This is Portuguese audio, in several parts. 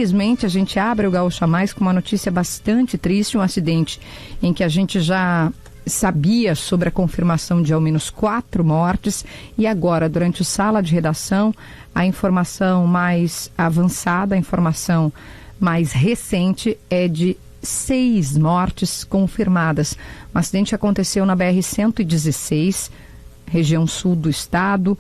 Infelizmente, a gente abre o Gaúcha Mais com uma notícia bastante triste, um acidente em que a gente já sabia sobre a confirmação de ao menos 4 mortes e agora, durante o Sala de Redação, a informação mais avançada, a informação mais recente é de 6 mortes confirmadas. Um acidente aconteceu na BR-116, região sul do estado.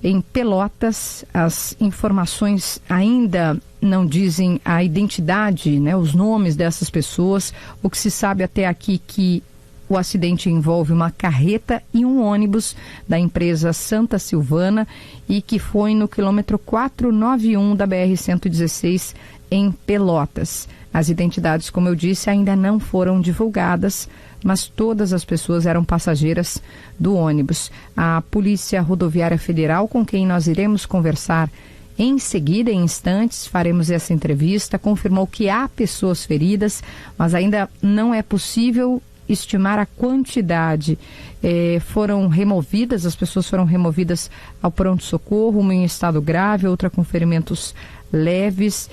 Em Pelotas, as informações ainda não dizem a identidade, né, os nomes dessas pessoas. O que se sabe até aqui que o acidente envolve uma carreta e um ônibus da empresa Santa Silvana e que foi no quilômetro 491 da BR-116 em Pelotas. As identidades, como eu disse, ainda não foram divulgadas, mas todas as pessoas eram passageiras do ônibus. A Polícia Rodoviária Federal, com quem nós iremos conversar em seguida, em instantes, faremos essa entrevista, confirmou que há pessoas feridas, mas ainda não é possível estimar a quantidade. Foram removidas, as pessoas foram removidas ao pronto-socorro, uma em estado grave, outra com ferimentos leves.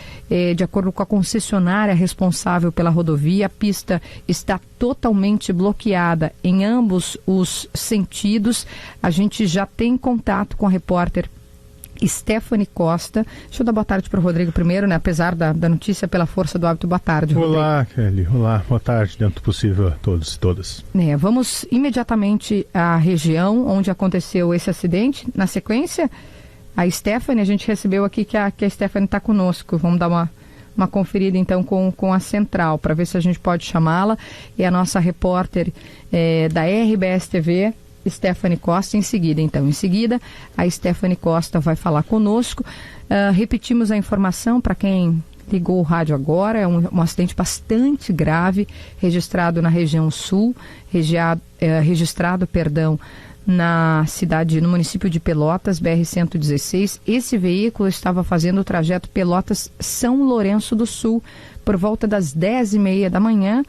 De acordo com a concessionária responsável pela rodovia, a pista está totalmente bloqueada em ambos os sentidos. A gente já tem contato com a repórter Stephanie Costa. Deixa eu dar boa tarde para o Rodrigo primeiro, né? Apesar da notícia, pela força do hábito. Boa tarde, Rodrigo. Olá, Kelly. Olá, boa tarde, dentro do possível a todos e todas. Vamos imediatamente à região onde aconteceu esse acidente. Na sequência, a Stephanie, a gente recebeu aqui que a Stephanie está conosco. Vamos dar uma conferida então com a central, para ver se a gente pode chamá-la. É a nossa repórter da RBS TV, Stephanie Costa. Em seguida, a Stephanie Costa vai falar conosco. Repetimos a informação para quem ligou o rádio agora. É um acidente bastante grave, registrado na região sul, registrado na cidade, no município de Pelotas, BR-116. Esse veículo estava fazendo o trajeto Pelotas-São Lourenço do Sul por volta das 10h30 da manhã,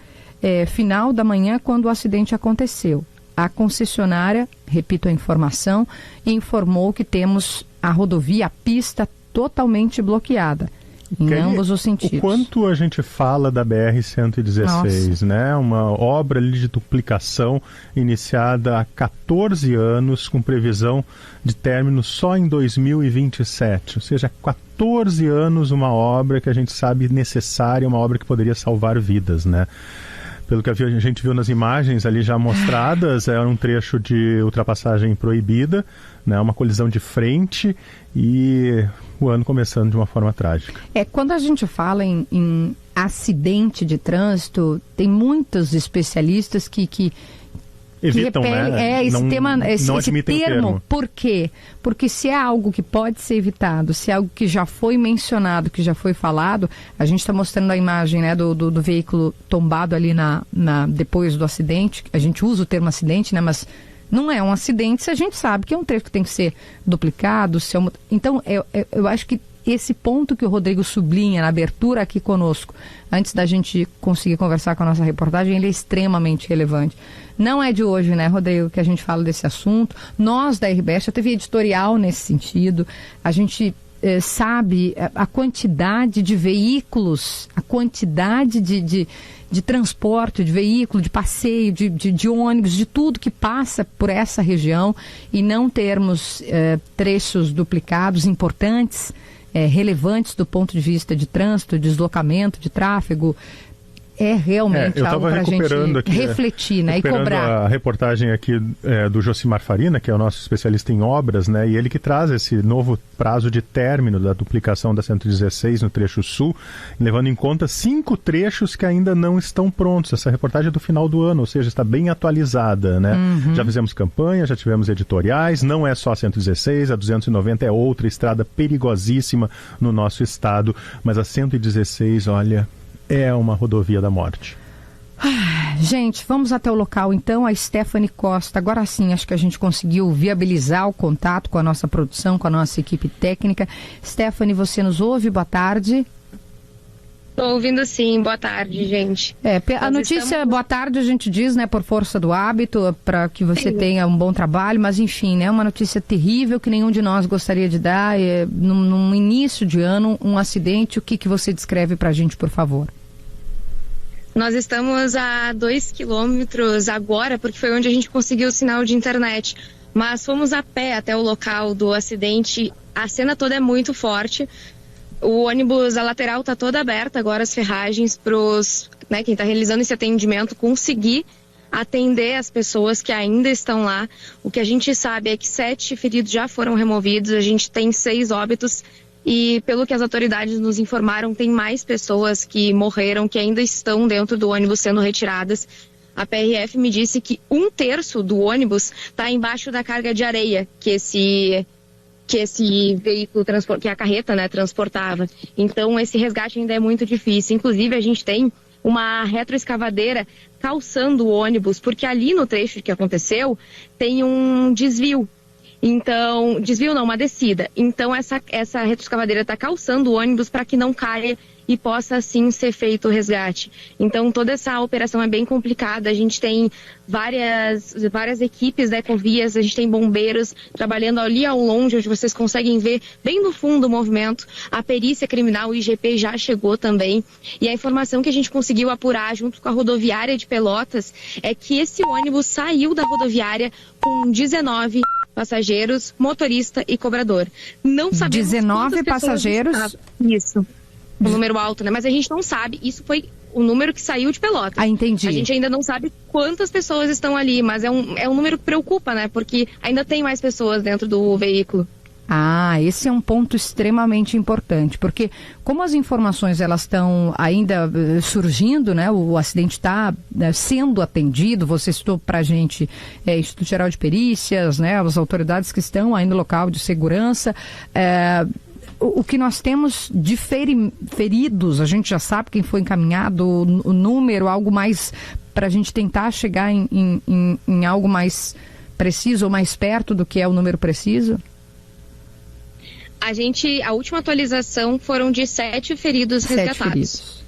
final da manhã, quando o acidente aconteceu. A concessionária, repito a informação, informou que temos a rodovia, a pista totalmente bloqueada, em ambos os sentidos. O quanto a gente fala da BR-116, né? Uma obra ali de duplicação iniciada há 14 anos, com previsão de término só em 2027. Ou seja, 14 anos, uma obra que a gente sabe necessária, uma obra que poderia salvar vidas, né? Pelo que a gente viu nas imagens ali já mostradas, era um trecho de ultrapassagem proibida, né, uma colisão de frente e o ano começando de uma forma trágica. Quando a gente fala em acidente de trânsito, tem muitos especialistas que evitam, né? Esse termo. O Por quê? Porque se é algo que pode ser evitado, se é algo que já foi mencionado, que já foi falado, a gente está mostrando a imagem, né, do veículo tombado ali depois do acidente. A gente usa o termo acidente, né, mas não é um acidente se a gente sabe que é um trecho que tem que ser duplicado. Então, eu acho que esse ponto que o Rodrigo sublinha na abertura aqui conosco, antes da gente conseguir conversar com a nossa reportagem, ele é extremamente relevante. Não é de hoje, né, Rodrigo, que a gente fala desse assunto. Nós, da RBS, já teve editorial nesse sentido. A gente sabe a quantidade de veículos, a quantidade de transporte, de veículo, de passeio, de ônibus, de tudo que passa por essa região, e não termos trechos duplicados importantes, relevantes do ponto de vista de trânsito, deslocamento, de tráfego. É realmente algo para a gente refletir, né, e cobrar. A reportagem aqui do Josimar Farina, que é o nosso especialista em obras, né, e ele que traz esse novo prazo de término da duplicação da 116 no trecho sul, levando em conta 5 trechos que ainda não estão prontos. Essa reportagem é do final do ano, ou seja, está bem atualizada, né? Já fizemos campanha, já tivemos editoriais, não é só a 116, a 290 é outra estrada perigosíssima no nosso estado, mas a 116, olha, é uma rodovia da morte. Gente, vamos até o local então. A Stephanie Costa, agora sim, acho que a gente conseguiu viabilizar o contato com a nossa produção, com a nossa equipe técnica. Stephanie, você nos ouve? Boa tarde. Estou ouvindo sim, boa tarde, gente. A notícia, boa tarde, a gente diz, né, por força do hábito, para que você tenha um bom trabalho, mas enfim, né, uma notícia terrível que nenhum de nós gostaria de dar, num início de ano, um acidente, o que você descreve para a gente, por favor? Nós estamos a 2 quilômetros agora, porque foi onde a gente conseguiu o sinal de internet, mas fomos a pé até o local do acidente, a cena toda é muito forte. O ônibus, a lateral está toda aberta, agora as ferragens para quem está realizando esse atendimento conseguir atender as pessoas que ainda estão lá. O que a gente sabe é que 7 feridos já foram removidos, a gente tem 6 óbitos e, pelo que as autoridades nos informaram, tem mais pessoas que morreram, que ainda estão dentro do ônibus sendo retiradas. A PRF me disse que 1/3 do ônibus está embaixo da carga de areia que esse veículo, que a carreta, né, transportava. Então, esse resgate ainda é muito difícil. Inclusive, a gente tem uma retroescavadeira calçando o ônibus, porque ali no trecho que aconteceu, tem um desvio. Então, desvio não, uma descida. Então, essa retroescavadeira está calçando o ônibus para que não caia e possa, assim, ser feito o resgate. Então, toda essa operação é bem complicada. A gente tem várias equipes da Ecovias, a gente tem bombeiros trabalhando ali ao longe, onde vocês conseguem ver bem no fundo o movimento. A perícia criminal, o IGP, já chegou também. E a informação que a gente conseguiu apurar junto com a rodoviária de Pelotas é que esse ônibus saiu da rodoviária com 19 passageiros, motorista e cobrador. Não sabemos 19 passageiros? Isso. Um número alto, né? Mas a gente não sabe, isso foi o número que saiu de Pelotas. Ah, entendi. A gente ainda não sabe quantas pessoas estão ali, mas é um número que preocupa, né? Porque ainda tem mais pessoas dentro do veículo. Ah, esse é um ponto extremamente importante, porque como as informações elas estão ainda surgindo, né? O acidente está sendo atendido, você citou para a gente Instituto Geral de Perícias, né? As autoridades que estão aí no local de segurança, o que nós temos de feridos, a gente já sabe quem foi encaminhado, o número, algo mais para a gente tentar chegar em algo mais preciso ou mais perto do que é o número preciso? A última atualização foram de 7 feridos resgatados.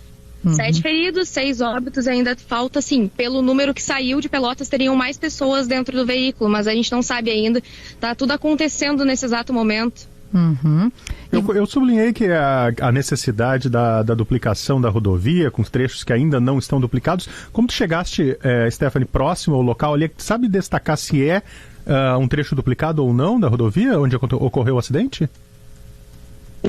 7 feridos, 6 óbitos, ainda falta, assim, pelo número que saiu de Pelotas, teriam mais pessoas dentro do veículo, mas a gente não sabe ainda, tá tudo acontecendo nesse exato momento. Uhum. Eu sublinhei que a necessidade da duplicação da rodovia, com os trechos que ainda não estão duplicados. Como tu chegaste, Stephanie, próximo ao local ali, sabe destacar se é um trecho duplicado ou não da rodovia onde ocorreu o acidente?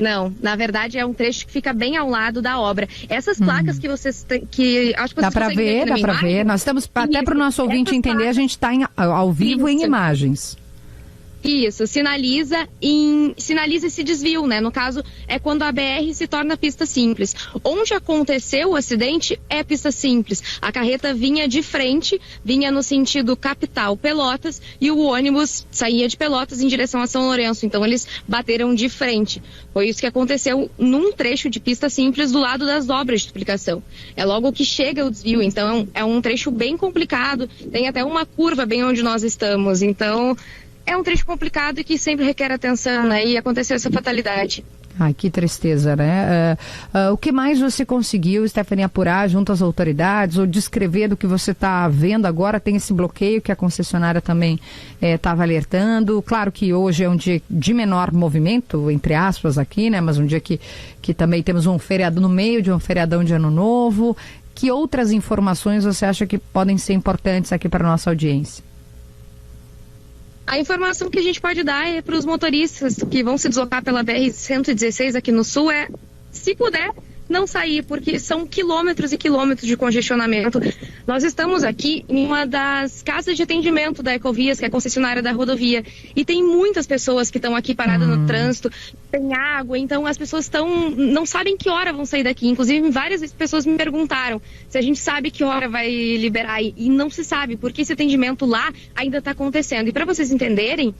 Não, na verdade é um trecho que fica bem ao lado da obra. Essas placas que vocês têm, que acho que vocês dá para ver, dá para ver. Nós estamos, até para o nosso ouvinte entender, a gente está ao vivo em imagens. Isso, sinaliza esse desvio, né? No caso, é quando a BR se torna pista simples. Onde aconteceu o acidente é pista simples. A carreta vinha de frente, vinha no sentido capital Pelotas, e o ônibus saía de Pelotas em direção a São Lourenço. Então, eles bateram de frente. Foi isso que aconteceu num trecho de pista simples do lado das obras de duplicação. É logo que chega o desvio. Então, é um trecho bem complicado. Tem até uma curva bem onde nós estamos. Então, é um trecho complicado e que sempre requer atenção, né? E aconteceu essa fatalidade. Ai, que tristeza, né? O que mais você conseguiu, Stephanie, apurar junto às autoridades ou descrever do que você está vendo agora? Tem esse bloqueio que a concessionária também estava alertando. Claro que hoje é um dia de menor movimento, entre aspas, aqui, né? Mas um dia que também temos um feriado no meio de um feriadão de Ano Novo. Que outras informações você acha que podem ser importantes aqui para a nossa audiência? A informação que a gente pode dar para os motoristas que vão se deslocar pela BR-116 aqui no sul é, se puder, não sair, porque são quilômetros e quilômetros de congestionamento. Nós estamos aqui em uma das casas de atendimento da Ecovias, que é a concessionária da rodovia, e tem muitas pessoas que estão aqui paradas no trânsito, tem água, então as pessoas não sabem que hora vão sair daqui. Inclusive, várias pessoas me perguntaram se a gente sabe que hora vai liberar, e não se sabe, porque esse atendimento lá ainda está acontecendo. E para vocês entenderem,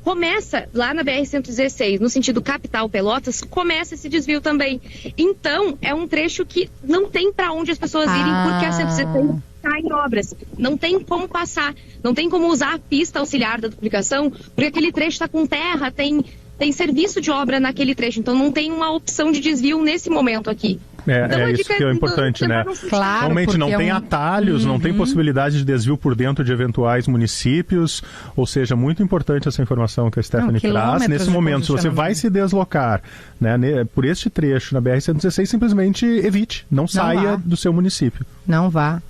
começa lá na BR-116, no sentido capital Pelotas, começa esse desvio também. Então, é um trecho que não tem para onde as pessoas irem, porque a 116 está em obras. Não tem como passar, não tem como usar a pista auxiliar da duplicação, porque aquele trecho está com terra, tem serviço de obra naquele trecho, então não tem uma opção de desvio nesse momento aqui. É isso que é importante, né? Claro, realmente não tem atalhos, não tem possibilidade de desvio por dentro de eventuais municípios, ou seja, muito importante essa informação que a Stephanie traz. Nesse momento, se você vai se deslocar, né, por este trecho na BR-116, simplesmente evite, não saia do seu município. Não vá,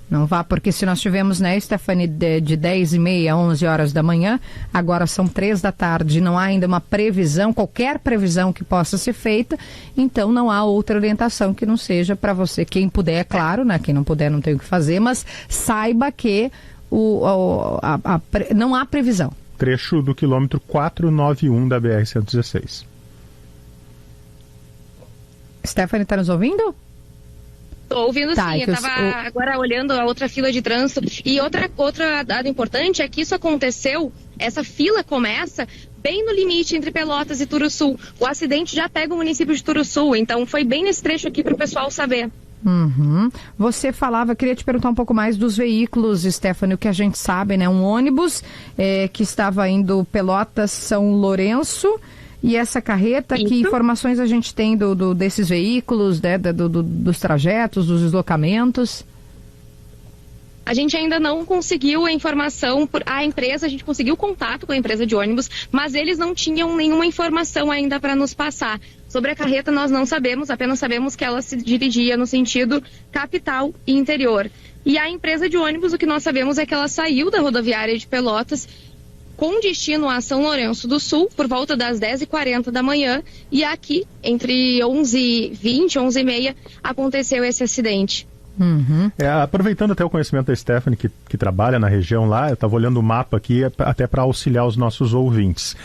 porque se nós tivemos, né, Stephanie, de 10h30 a 11 horas da manhã, agora são 3 da tarde, não há ainda uma previsão, qualquer previsão que possa ser feita, então não há outra orientação que não seja para você. Quem puder, é claro, né, quem não puder não tem o que fazer, mas saiba que não há previsão. Trecho do quilômetro 491 da BR-116. Stephanie, está nos ouvindo? Estou ouvindo sim, eu estava agora olhando a outra fila de trânsito. E outra dado importante é que isso aconteceu, essa fila começa bem no limite entre Pelotas e Turuçu. O acidente já pega o município de Turuçu, então foi bem nesse trecho aqui para o pessoal saber. Você falava, queria te perguntar um pouco mais dos veículos, Stephanie, o que a gente sabe, né? Um ônibus que estava indo Pelotas-São Lourenço. E essa carreta, que informações a gente tem desses veículos, né, dos trajetos, dos deslocamentos? A gente ainda não conseguiu a informação, a gente conseguiu contato com a empresa de ônibus, mas eles não tinham nenhuma informação ainda para nos passar. Sobre a carreta nós não sabemos, apenas sabemos que ela se dirigia no sentido capital e interior. E a empresa de ônibus, o que nós sabemos é que ela saiu da rodoviária de Pelotas com destino a São Lourenço do Sul, por volta das 10h40 da manhã, e aqui, entre 11h20 e 11h30, aconteceu esse acidente. Aproveitando até o conhecimento da Stephanie, que trabalha na região lá, eu estava olhando o mapa aqui até para auxiliar os nossos ouvintes.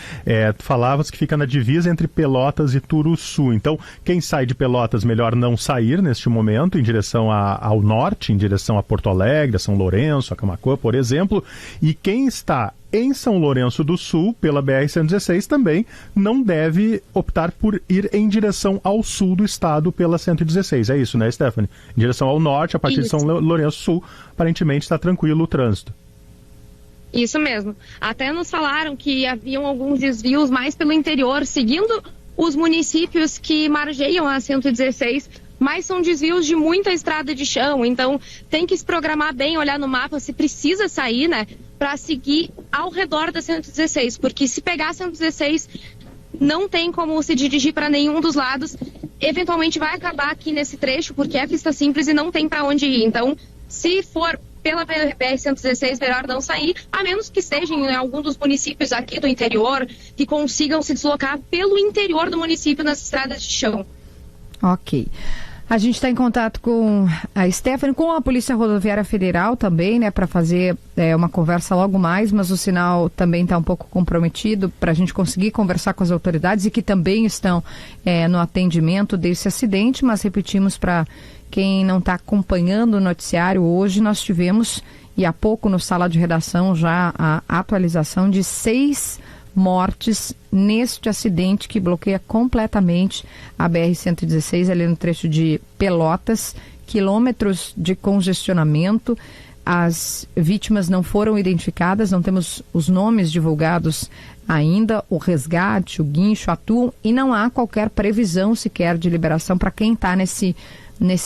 Tu falavas que fica na divisa entre Pelotas e Turuçu, então quem sai de Pelotas, melhor não sair neste momento em direção ao norte, em direção a Porto Alegre, a São Lourenço, a Camaquã, por exemplo, e quem está em São Lourenço do Sul, pela BR-116, também não deve optar por ir em direção ao sul do estado pela 116. É isso, né, Stephanie? Em direção ao norte, a partir de São Lourenço Sul, aparentemente está tranquilo o trânsito. Isso mesmo. Até nos falaram que haviam alguns desvios mais pelo interior, seguindo os municípios que margeiam a 116, mas são desvios de muita estrada de chão, então tem que se programar bem, olhar no mapa se precisa sair, né, para seguir ao redor da 116, porque se pegar a 116 não tem como se dirigir para nenhum dos lados, eventualmente vai acabar aqui nesse trecho, porque é pista simples e não tem para onde ir. Então, se for pela BR-116, melhor não sair, a menos que estejam em algum dos municípios aqui do interior, que consigam se deslocar pelo interior do município nas estradas de chão. Ok. A gente está em contato com a Stephanie, com a Polícia Rodoviária Federal também, né, para fazer uma conversa logo mais, mas o sinal também está um pouco comprometido para a gente conseguir conversar com as autoridades e que também estão no atendimento desse acidente, mas repetimos para quem não está acompanhando o noticiário, hoje nós tivemos, e há pouco no Sala de Redação, já a atualização de 6 mortes neste acidente que bloqueia completamente a BR-116 ali no trecho de Pelotas, quilômetros de congestionamento. As vítimas não foram identificadas, não temos os nomes divulgados ainda. O resgate, o guincho atuam e não há qualquer previsão sequer de liberação para quem está nesse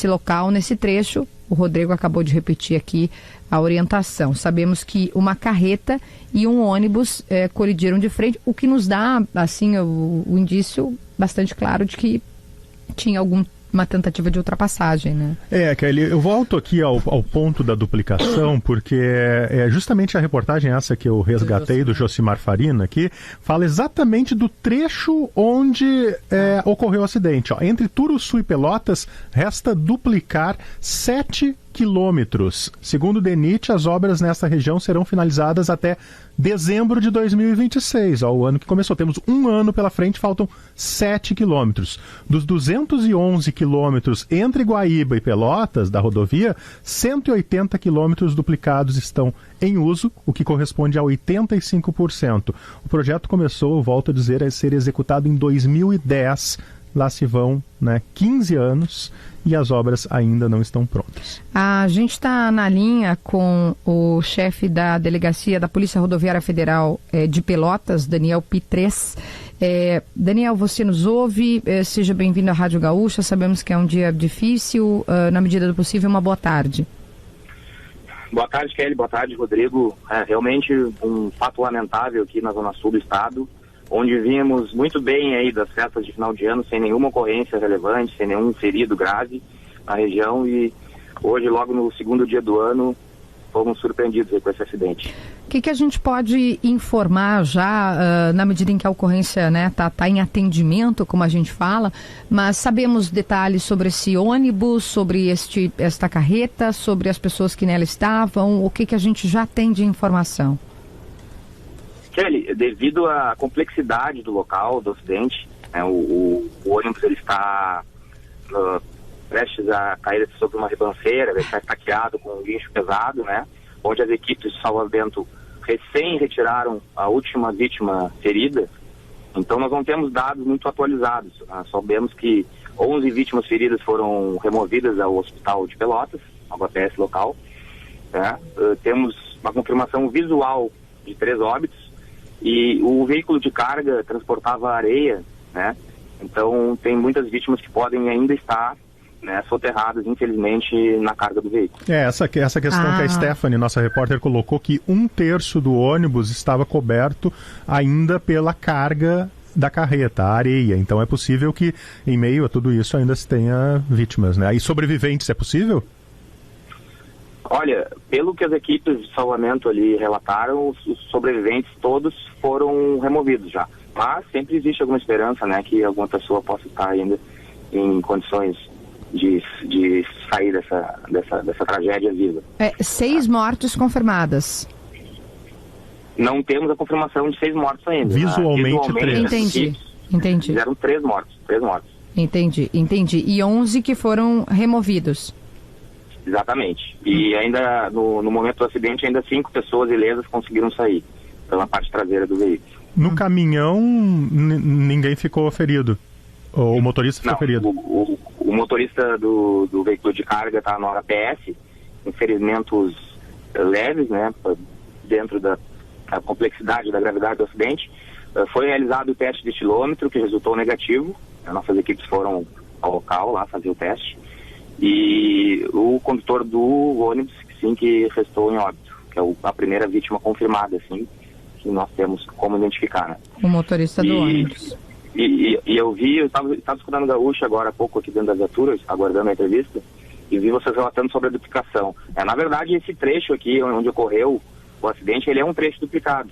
local, nesse trecho. O Rodrigo acabou de repetir aqui a orientação. Sabemos que uma carreta e um ônibus colidiram de frente, o que nos dá, assim, o indício bastante claro de que tinha uma tentativa de ultrapassagem, né? Kelly, eu volto aqui ao ponto da duplicação, porque é justamente a reportagem essa que eu resgatei do Josimar Farina aqui, fala exatamente do trecho onde ocorreu o acidente. Entre Turuçu e Pelotas, resta duplicar 7 quilômetros. Segundo o DENIT, as obras nesta região serão finalizadas até dezembro de 2026, o ano que começou. Temos um ano pela frente, faltam 7 quilômetros. Dos 211 quilômetros entre Guaíba e Pelotas, da rodovia, 180 quilômetros duplicados estão em uso, o que corresponde a 85%. O projeto começou, volto a dizer, a ser executado em 2010, lá se vão, né, 15 anos e as obras ainda não estão prontas. A gente está na linha com o chefe da delegacia da Polícia Rodoviária Federal de Pelotas, Daniel Pitres. Daniel, você nos ouve, seja bem-vindo à Rádio Gaúcha, sabemos que é um dia difícil, na medida do possível, uma boa tarde. Boa tarde, Kelly, boa tarde, Rodrigo. Realmente um fato lamentável aqui na Zona Sul do Estado, onde vimos muito bem aí das festas de final de ano, sem nenhuma ocorrência relevante, sem nenhum ferido grave na região, e hoje, logo no segundo dia do ano, fomos surpreendidos aí com esse acidente. O que a gente pode informar já, na medida em que a ocorrência, né, tá em atendimento, como a gente fala, mas sabemos detalhes sobre esse ônibus, sobre esta carreta, sobre as pessoas que nela estavam, o que a gente já tem de informação? Kelly, devido à complexidade do local do acidente, o ônibus ele está prestes a cair sobre uma ribanceira, ele está estaqueado com um guincho pesado, né? Onde as equipes de salvamento recém retiraram a última vítima ferida. Então nós não temos dados muito atualizados. Sabemos que 11 vítimas feridas foram removidas ao hospital de Pelotas, ao APS local. Né? Temos uma confirmação visual de 3 óbitos. E o veículo de carga transportava areia, né? Então tem muitas vítimas que podem ainda estar, né, soterradas, infelizmente, na carga do veículo. Essa questão que a Stephanie, nossa repórter, colocou, que 1/3 do ônibus estava coberto ainda pela carga da carreta, a areia. Então é possível que, em meio a tudo isso, ainda se tenha vítimas, né? E sobreviventes, é possível? Olha, pelo que as equipes de salvamento ali relataram, os sobreviventes todos foram removidos já. Mas sempre existe alguma esperança, né, que alguma pessoa possa estar ainda em condições de sair dessa tragédia viva. 6 mortes confirmadas. Não temos a confirmação de 6 mortos ainda. Visualmente 3. Entendi. Fizeram 3 mortos. Entendi. E 11 que foram removidos. Exatamente. E ainda, no momento do acidente, ainda 5 pessoas ilesas conseguiram sair pela parte traseira do veículo. No caminhão, ninguém ficou ferido? Ou o motorista ficou ferido? O motorista do veículo de carga está na hora PS, com ferimentos leves, né, dentro da complexidade, da gravidade do acidente. Foi realizado o teste de estilômetro, que resultou negativo. Nossas equipes foram ao local lá fazer o teste. E o condutor do ônibus, sim, que restou em óbito, que é a primeira vítima confirmada, assim, que nós temos como identificar, né? O motorista do ônibus. E eu estava escutando Gaúcha agora há pouco aqui dentro da viatura, aguardando a entrevista, e vi vocês relatando sobre a duplicação. Na verdade, esse trecho aqui, onde ocorreu o acidente, ele é um trecho duplicado.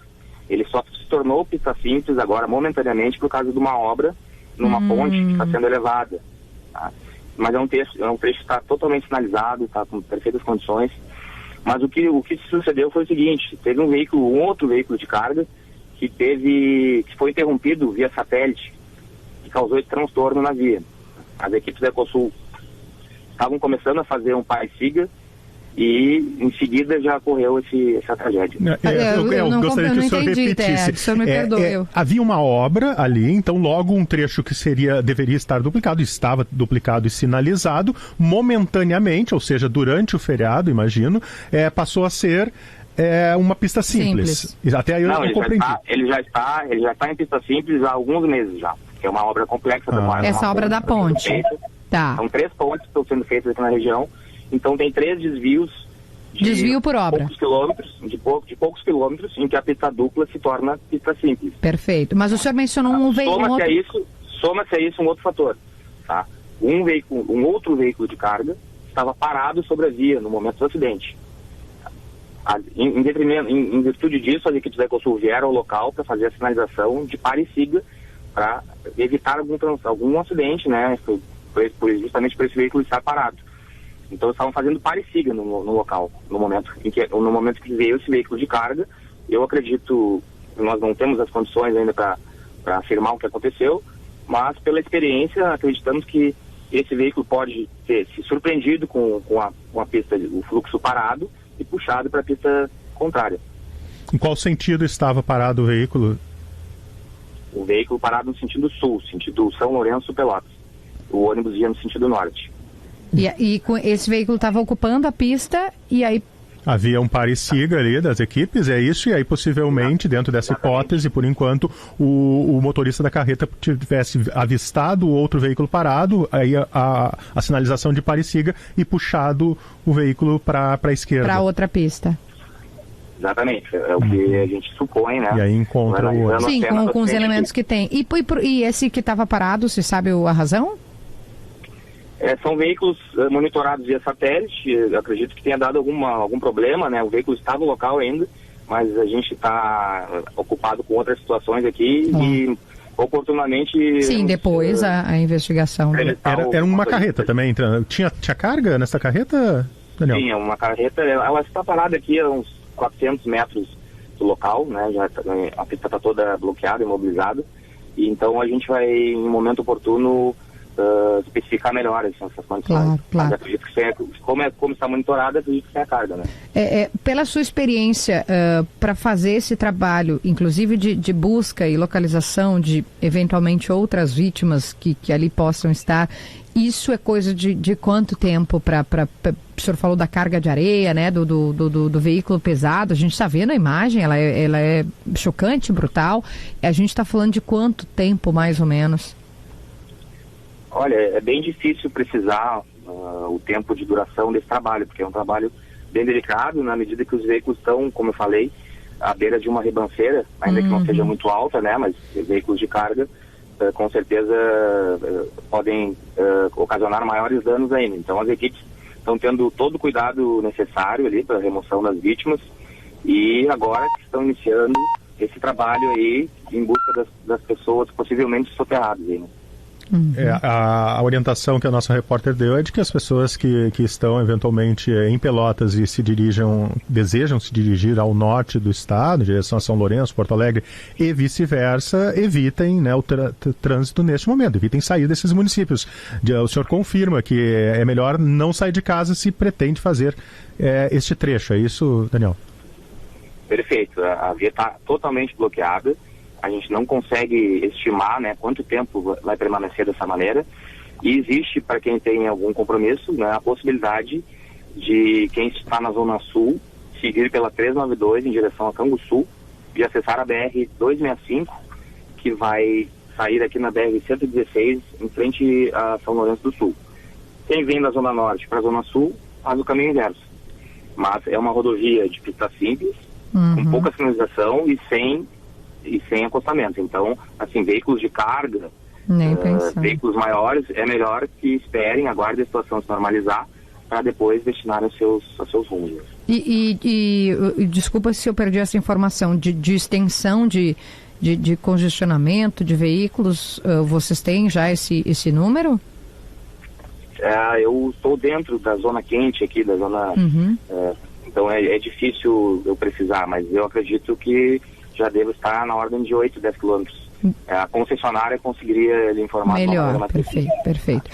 Ele só se tornou pista simples agora, momentaneamente, por causa de uma obra numa ponte que está sendo elevada, tá? Mas é um trecho que está totalmente sinalizado, está com perfeitas condições. Mas o que sucedeu foi o seguinte: teve um outro veículo de carga que foi interrompido via satélite, que causou esse transtorno na via. As equipes da Ecosul estavam começando a fazer um pare-siga e em seguida já ocorreu essa tragédia. Eu gostaria que o senhor repetisse. O senhor me perdoe. Havia uma obra ali, então logo um trecho que deveria estar duplicado, estava duplicado e sinalizado, momentaneamente, ou seja, durante o feriado, imagino, passou a ser uma pista simples. Até aí eu compreendi. Ele já está em pista simples há alguns meses já, que é uma obra complexa. Essa obra da ponte. Tá. São 3 pontes que estão sendo feitas aqui na região. Então tem 3 desvios desvio por obra. De poucos quilômetros, em que a pista dupla se torna pista simples. Perfeito. Mas o senhor mencionou Soma-se a isso um outro fator. Tá? Um outro veículo de carga estava parado sobre a via no momento do acidente. Em virtude disso, as equipes da Ecosul vieram ao local para fazer a sinalização de pare e siga para evitar algum acidente, né? Justamente por esse veículo estar parado. Então estavam fazendo pare e siga no local, no momento que veio esse veículo de carga. Eu acredito que nós não temos as condições ainda para afirmar o que aconteceu, mas pela experiência acreditamos que esse veículo pode ter se surpreendido com a pista, o fluxo parado, e puxado para a pista contrária. Em qual sentido estava parado o veículo? O veículo parado no sentido sul, sentido São Lourenço-Pelotas. o ônibus ia no sentido norte. E esse veículo estava ocupando a pista e aí... Havia um pare e siga ali das equipes, é isso, e aí possivelmente, dentro dessa hipótese, por enquanto, o motorista da carreta tivesse avistado o outro veículo parado, aí a sinalização de pare e siga e puxado o veículo para a esquerda. Para outra pista. Exatamente, é o que a gente supõe, né? E aí encontra o... Sim, com os elementos que tem. E esse que estava parado, você sabe a razão? São veículos monitorados via satélite. Eu acredito que tenha dado algum problema, né? O veículo está no local ainda, mas a gente está ocupado com outras situações aqui e oportunamente... Sim, depois a investigação. Era uma carreta também? Tinha carga nessa carreta, Daniel? Sim, uma carreta. Ela está parada aqui a uns 400 metros do local, né? A pista está toda bloqueada, imobilizada. E então a gente vai, em um momento oportuno, especificar melhor essas condições. Claro. Mas acredito que como está monitorada, acredito que tem a carga, né? Pela sua experiência, para fazer esse trabalho, inclusive de busca e localização de eventualmente outras vítimas que ali possam estar, isso é coisa de quanto tempo o senhor falou da carga de areia, né, do veículo pesado, a gente está vendo a imagem, ela é chocante, brutal, a gente está falando de quanto tempo mais ou menos? Olha, é bem difícil precisar o tempo de duração desse trabalho, porque é um trabalho bem delicado, na medida que os veículos estão, como eu falei, à beira de uma ribanceira, ainda que não seja muito alta, né, mas veículos de carga, com certeza podem ocasionar maiores danos ainda. Então as equipes estão tendo todo o cuidado necessário ali para a remoção das vítimas e agora estão iniciando esse trabalho aí em busca das pessoas possivelmente soterradas aí, né? A orientação que a nossa repórter deu é de que as pessoas que estão eventualmente em Pelotas e desejam se dirigir ao norte do estado, em direção a São Lourenço, Porto Alegre e vice-versa, evitem, né, o trânsito neste momento, evitem sair desses municípios. O senhor confirma que é melhor não sair de casa se pretende fazer este trecho, é isso, Daniel? Perfeito, a via está totalmente bloqueada. A gente não consegue estimar, né, quanto tempo vai permanecer dessa maneira. E existe, para quem tem algum compromisso, né, a possibilidade de quem está na Zona Sul seguir pela 392 em direção a Canguçu e acessar a BR-265, que vai sair aqui na BR-116 em frente a São Lourenço do Sul. Quem vem da Zona Norte para a Zona Sul faz o caminho inverso. Mas é uma rodovia de pista simples, com pouca sinalização e sem acostamento. Então, assim, veículos de carga, veículos maiores, é melhor que esperem, aguardem a situação se normalizar para depois destinar aos seus rumos. E desculpa se eu perdi essa informação, de extensão de congestionamento de veículos, vocês têm já esse número? Eu estou dentro da zona quente aqui, da zona... então é difícil eu precisar, mas eu acredito que já deve estar na ordem de 8, 10 quilômetros. A concessionária conseguiria lhe informar. Melhor, perfeito.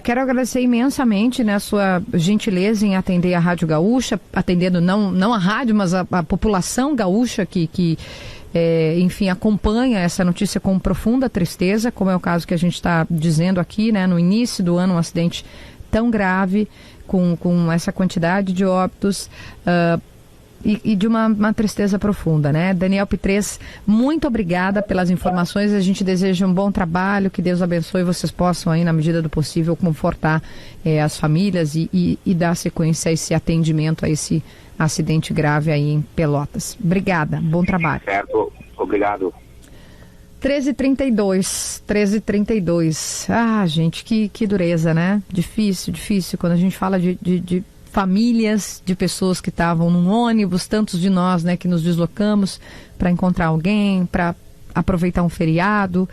Quero agradecer imensamente, né, a sua gentileza em atender a Rádio Gaúcha, atendendo não a rádio, mas a população gaúcha que enfim, acompanha essa notícia com profunda tristeza, como é o caso que a gente está dizendo aqui, né, no início do ano, um acidente tão grave, com essa quantidade de óbitos, e de uma tristeza profunda, né? Daniel Pitres, muito obrigada pelas informações, a gente deseja um bom trabalho, que Deus abençoe e vocês possam aí, na medida do possível, confortar as famílias e dar sequência a esse atendimento, a esse acidente grave aí em Pelotas. Obrigada, bom trabalho. Certo, obrigado. 13h32. Ah, gente, que dureza, né? Difícil, quando a gente fala de famílias, de pessoas que estavam num ônibus, tantos de nós, né, que nos deslocamos para encontrar alguém, para aproveitar um feriado.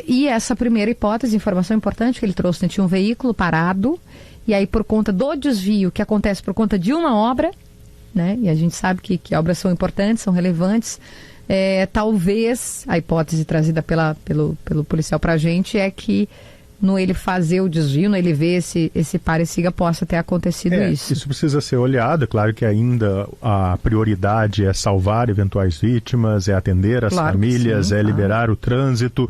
E essa primeira hipótese, informação importante que ele trouxe, né, tinha um veículo parado, e aí por conta do desvio, que acontece por conta de uma obra, né, e a gente sabe que obras são importantes, são relevantes, talvez a hipótese trazida pelo policial para a gente é que no ele fazer o desvio, no ele ver esse pare e siga, possa ter acontecido isso. Isso precisa ser olhado. É claro que ainda a prioridade é salvar eventuais vítimas, é atender as famílias, é liberar o trânsito,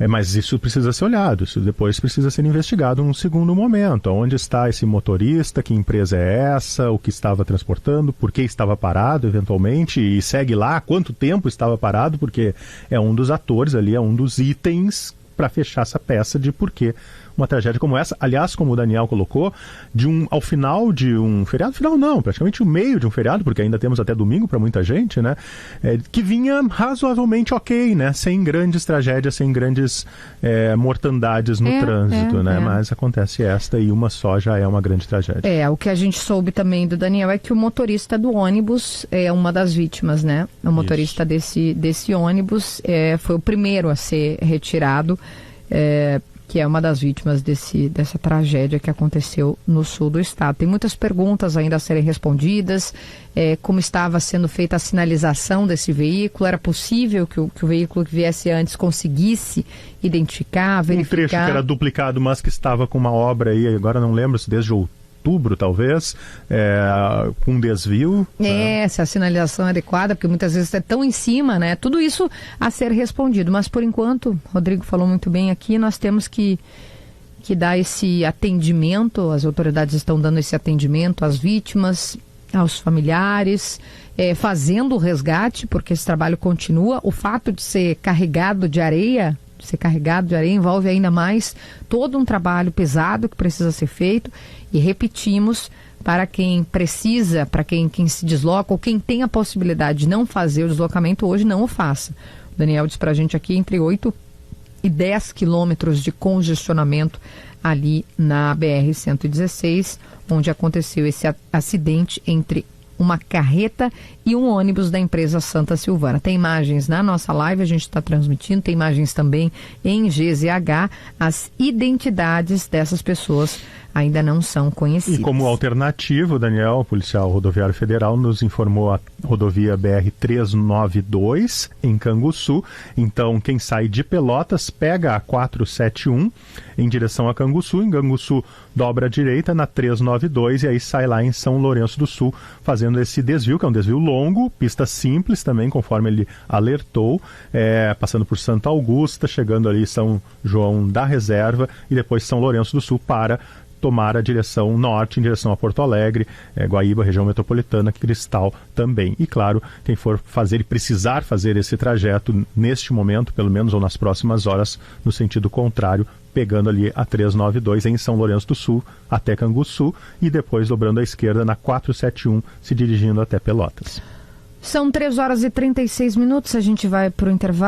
mas isso precisa ser olhado. Isso depois precisa ser investigado num segundo momento. Onde está esse motorista, que empresa é essa, o que estava transportando, por que estava parado eventualmente, e segue lá quanto tempo estava parado, porque é um dos atores ali, é um dos itens para fechar essa peça de por que uma tragédia como essa, aliás, como o Daniel colocou, ao final de um feriado, praticamente o meio de um feriado, porque ainda temos até domingo para muita gente, né? Que vinha razoavelmente ok, né? Sem grandes tragédias, sem grandes mortandades no trânsito, né? Mas acontece esta e uma só já é uma grande tragédia. O que a gente soube também do Daniel é que o motorista do ônibus é uma das vítimas, né? O motorista desse ônibus foi o primeiro a ser retirado, que é uma das vítimas dessa tragédia que aconteceu no sul do estado. Tem muitas perguntas ainda a serem respondidas, como estava sendo feita a sinalização desse veículo, era possível que o veículo que viesse antes conseguisse identificar, verificar... Um trecho que era duplicado, mas que estava com uma obra aí, agora não lembro se desde outubro, talvez, com desvio. Se a sinalização é adequada, porque muitas vezes é tão em cima, né? Tudo isso a ser respondido. Mas, por enquanto, o Rodrigo falou muito bem aqui, nós temos que dar esse atendimento, as autoridades estão dando esse atendimento às vítimas, aos familiares, fazendo o resgate, porque esse trabalho continua. O fato de ser carregado de areia envolve ainda mais todo um trabalho pesado que precisa ser feito. E repetimos, para quem precisa, para quem se desloca ou quem tem a possibilidade de não fazer o deslocamento hoje, não o faça. O Daniel disse para a gente aqui entre 8 e 10 quilômetros de congestionamento ali na BR-116, onde aconteceu esse acidente entre uma carreta e um ônibus da empresa Santa Silvana. Tem imagens na nossa live, a gente está transmitindo, tem imagens também em GZH. As identidades dessas pessoas ainda não são conhecidas. E como alternativa, Daniel, o policial rodoviário federal, nos informou a rodovia BR-392 em Canguçu. Então, quem sai de Pelotas pega a 471 em direção a Canguçu. Em Canguçu, dobra à direita na 392 e aí sai lá em São Lourenço do Sul, fazendo esse desvio, que é um desvio longo, pista simples também, conforme ele alertou, passando por Santa Augusta, chegando ali São João da Reserva e depois São Lourenço do Sul para tomar a direção norte, em direção a Porto Alegre, Guaíba, região metropolitana, Cristal também. E claro, quem for fazer e precisar fazer esse trajeto neste momento, pelo menos, ou nas próximas horas, no sentido contrário, pegando ali a 392 em São Lourenço do Sul até Canguçu e depois dobrando à esquerda na 471, se dirigindo até Pelotas. São 3 horas e 36 minutos, a gente vai para o intervalo.